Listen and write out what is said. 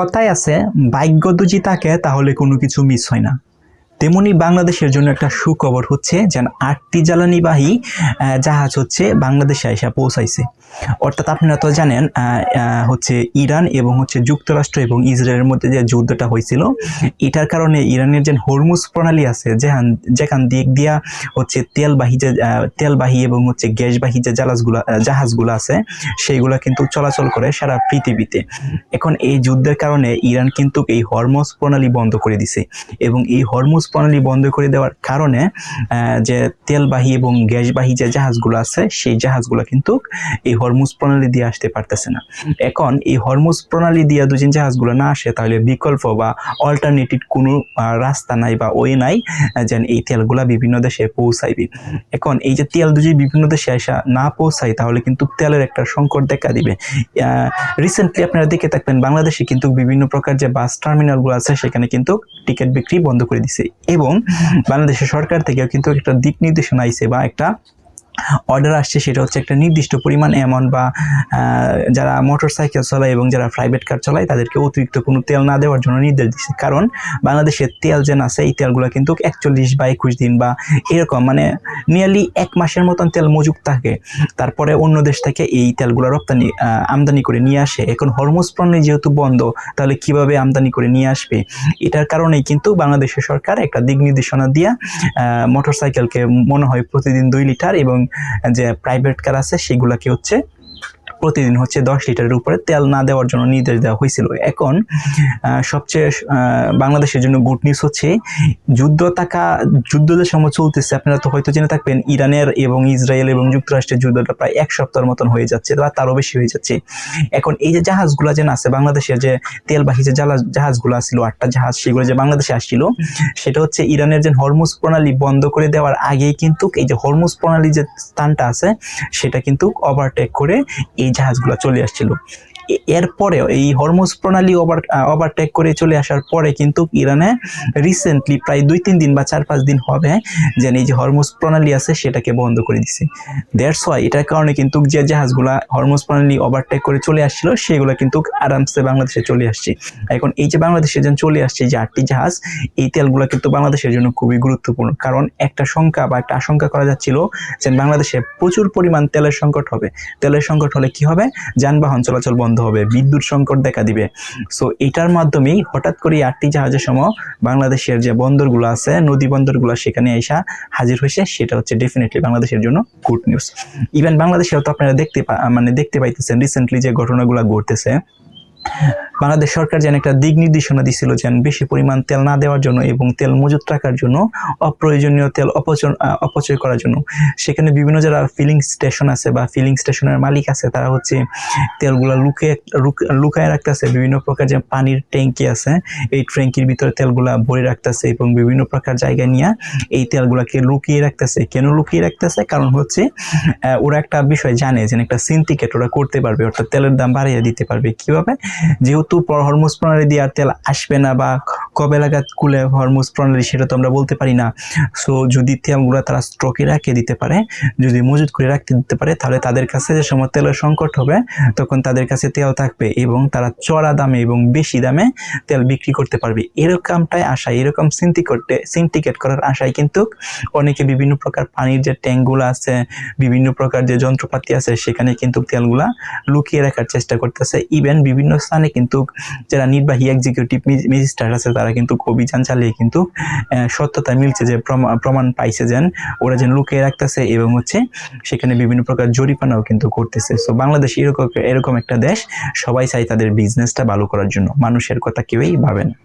কথায় আছে ভাগ্য যদি থাকে তাহলে কোনো কিছু মিস হয় না। তেমনি বাংলাদেশের জন্য একটা সুখবর হচ্ছে যে 8টি জ্বালানিবাহী জাহাজ হচ্ছে বাংলাদেশে এসে পৌঁছাইছে। অর্থাৎ আপনারা তো জানেন হচ্ছে ইরান এবং হচ্ছে যুক্তরাষ্ট্র এবং ইসরায়েলের মধ্যে যে যুদ্ধটা হয়েছিল, এটার কারণে ইরানের যে হরমুজ প্রণালী আছে যেখান দিক দিয়া হচ্ছে তেলবাহী এবং হচ্ছে গ্যাসবাহী যে জাহাজগুলো আছে সেইগুলা কিন্তু চলাচল করে সারা পৃথিবীতে। এখন এই যুদ্ধের কারণে ইরান কিন্তু এই হরমুজ প্রণালী বন্ধ করে দিছে এবং এই হরমুজ প্রণালী বন্ধ করে দেওয়ার কারণে যে তেলবাহী এবং গ্যাসবাহী যে জাহাজগুলো আছে সেই জাহাজগুলো কিন্তু এই হরমুজ প্রণালী দিয়ে আসতে পারতেছে না। এখন এই হরমুজ প্রণালী দিয়ে যদি জাহাজগুলো না আসে তাহলে বিকল্প বা অল্টারনেটিভ কোনো রাস্তা নাই বা ওয়ে নাই যেন এই তেলগুলা বিভিন্ন দেশে পৌঁছাইবে। এখন এই যে তেল যদি বিভিন্ন দেশে আসা না পৌঁছায় তাহলে কিন্তু তেলের একটা সংকট দেখা দিবে। রিসেন্টলি আপনারা দেখে থাকবেন বাংলাদেশে কিন্তু বিভিন্ন প্রকার যে বাস টার্মিনালগুলো আছে সেখানে কিন্তু টিকিট বিক্রি বন্ধ করে দিছে এবং বাংলাদেশের সরকার থেকেও কিন্তু একটা দিক নির্দেশনা আইছে বা একটা অর্ডার আসছে, সেটা হচ্ছে একটা নির্দিষ্ট পরিমাণ অ্যামাউন্ট বা যারা মোটরসাইকেল চালায় এবং যারা প্রাইভেট কার চালায় তাদেরকে অতিরিক্ত কোনো তেল না দেওয়ার জন্য নির্দেশ দিচ্ছে। কারণ বাংলাদেশের তেল যেন আছে এই তেলগুলো কিন্তু 41 বা 21 দিন বা এরকম মানে নিয়ারলি 1 মাসের মতন তেল মজুদ থাকে, তারপরে অন্য দেশ থেকে এই তেলগুলো আমদানি করে নিয়ে আসে। এখন হরমুজ প্রণালী যেহেতু বন্ধ তাহলে কিভাবে আমদানি করে নিয়ে আসবে? এটার কারণেই কিন্তু বাংলাদেশের সরকার একটা দিক নির্দেশনা দিয়ে মোটরসাইকেলকে মনে হয় প্রতিদিন 2 লিটার এবং যে প্রাইভেট কার আছে সেগুলাকে হচ্ছে প্রতিদিন হচ্ছে 10 লিটারের উপরে তেল না দেওয়ার জন্য নির্দেশ দেওয়া হয়েছিল। এখন সবচেয়ে বাংলাদেশের জন্য গুড নিউজ হচ্ছে যুদ্ধ যে সময় চলতেছে, আপনারা তো হয়তো জেনে থাকবেন ইরানের এবং ইসরায়েল এবং যুক্তরাষ্ট্রের যুদ্ধটা প্রায় 1 সপ্তাহের মতন হয়ে যাচ্ছে বা তারও বেশি হয়ে যাচ্ছে। এখন এই যে জাহাজগুলো যেন আছে বাংলাদেশের যে তেলবাহী যে জাহাজগুলো ছিল 8টা জাহাজ, সেগুলো যে বাংলাদেশে আসছিল সেটা হচ্ছে ইরানের যে হরমুজ প্রণালী বন্ধ করে দেওয়ার আগেই কিন্তু এই যে হরমুজ প্রণালী যে স্থানটা আছে সেটা কিন্তু ওভারটেক করে এই জাহাজগুলো চলে আসছিল। এরপরে এই হরমুজ প্রণালী ওভারটেক করে চলে আসার পরে কিন্তু ইরানে রিসেন্টলি প্রায় 2-3 দিন বা 4-5 দিন হবে যেন এই যে হরমুজ প্রণালী আছে সেটাকে বন্ধ করে দিছে। দ্যাটস ওয়াই এটার কারণে কিন্তু যে জাহাজগুলা হরমুজ প্রণালী ওভারটেক করে চলে আসছিল সেগুলো কিন্তু আরামসে বাংলাদেশে চলে আসছে। এখন এই যে বাংলাদেশে যেন চলে আসছে যে 8টি জাহাজ, এই তেলগুলো কিন্তু বাংলাদেশের জন্য খুবই গুরুত্বপূর্ণ। কারণ একটা আশঙ্কা করা যাচ্ছিল যে বাংলাদেশে প্রচুর পরিমাণ তেলের সংকট হবে। তেলের সংকট হলে কি হবে? যানবাহন চলাচল বন্ধ হবে, বিদ্যুৎ সংকট দেখা দিবে। সো এটার মাধ্যমেই হঠাৎ করে 8টি জাহাজের সময় বাংলাদেশের যে বন্দরগুলো আছে, নদী বন্দরগুলো সেখানে এসে হাজির হয়েছে, সেটা হচ্ছে ডেফিনেটলি বাংলাদেশের জন্য গুড নিউজ। ইভেন বাংলাদেশেও তো আপনারা দেখতে পাইতেছেন রিসেন্টলি যে ঘটনাগুলো ঘটতেছে। বাংলাদেশ সরকার যেন একটা দিক নির্দেশনা দিছিল যেন বেশি পরিমাণ তেল না দেওয়ার জন্য এবং তেল মজুত রাখার জন্য, অপ্রয়োজনীয় তেল অপচয় করার জন্য। সেখানে বিভিন্ন যারা ফিলিং স্টেশন আছে বা ফিলিং স্টেশনের মালিক আছে তারা হচ্ছে তেলগুলা লুকায় রাখতেছে। বিভিন্ন প্রকার যে পানির ট্যাঙ্কি আছে এই ট্যাঙ্কির ভিতরে তেলগুলা ভরে রাখতেছে এবং বিভিন্ন প্রকার জায়গায় নিয়ে এই তেলগুলাকে লুকিয়ে রাখতেছে। কেন লুকিয়ে রাখতেছে? কারণ হচ্ছে ওরা একটা বিষয় জানে যে একটা সিন্ডিকেট ওরা করতে পারবে, অর্থাৎ তেলের দাম বাড়িয়ে দিতে পারবে। কিভাবে? যেহেতু হরমুজ প্রণালী দিয়ে আর তেল আসবে না বা কবে লাগাত খুলে হরমুজ প্রণালী সেটা তো আমরা বলতে পারি না। সো যদি তেলগুলো তারা স্টকে রাখে দিতে পারে, যদি মজুত করে রাখতে দিতে পারে, তাহলে তাদের কাছে যে সময় তেলের সংকট হবে তখন তাদের কাছে তেল থাকবে এবং তারা চড়া দামে এবং বেশি দামে তেল বিক্রি করতে পারবে। এরকমটাই আশায়, এরকম সিন্ডিকেট করার আশায় কিন্তু অনেকে বিভিন্ন প্রকার পানির যে ট্যাঙ্কগুলো আছে, বিভিন্ন প্রকার যে যন্ত্রপাতি আছে সেখানে কিন্তু তেলগুলা লুকিয়ে রাখার চেষ্টা করতেছে। ইভেন বিভিন্ন স্থানে কিন্তু যারা নির্বাহী এক্সিকিউটিভ ম্যাজিস্ট্রেট আছে তারা কিন্তু অভিযান চালিয়ে কিন্তু সত্যতা মিলছে যে প্রমাণ পাইছে যেন ওরা যেন লুকিয়ে রাখতেছে এবং হচ্ছে সেখানে বিভিন্ন প্রকার জরিমানাও কিন্তু করতেছে। সো বাংলাদেশ এরকম একটা দেশ, সবাই চাই তাদের বিজনেসটা ভালো করার জন্য, মানুষের কথা কেউই ভাবে না।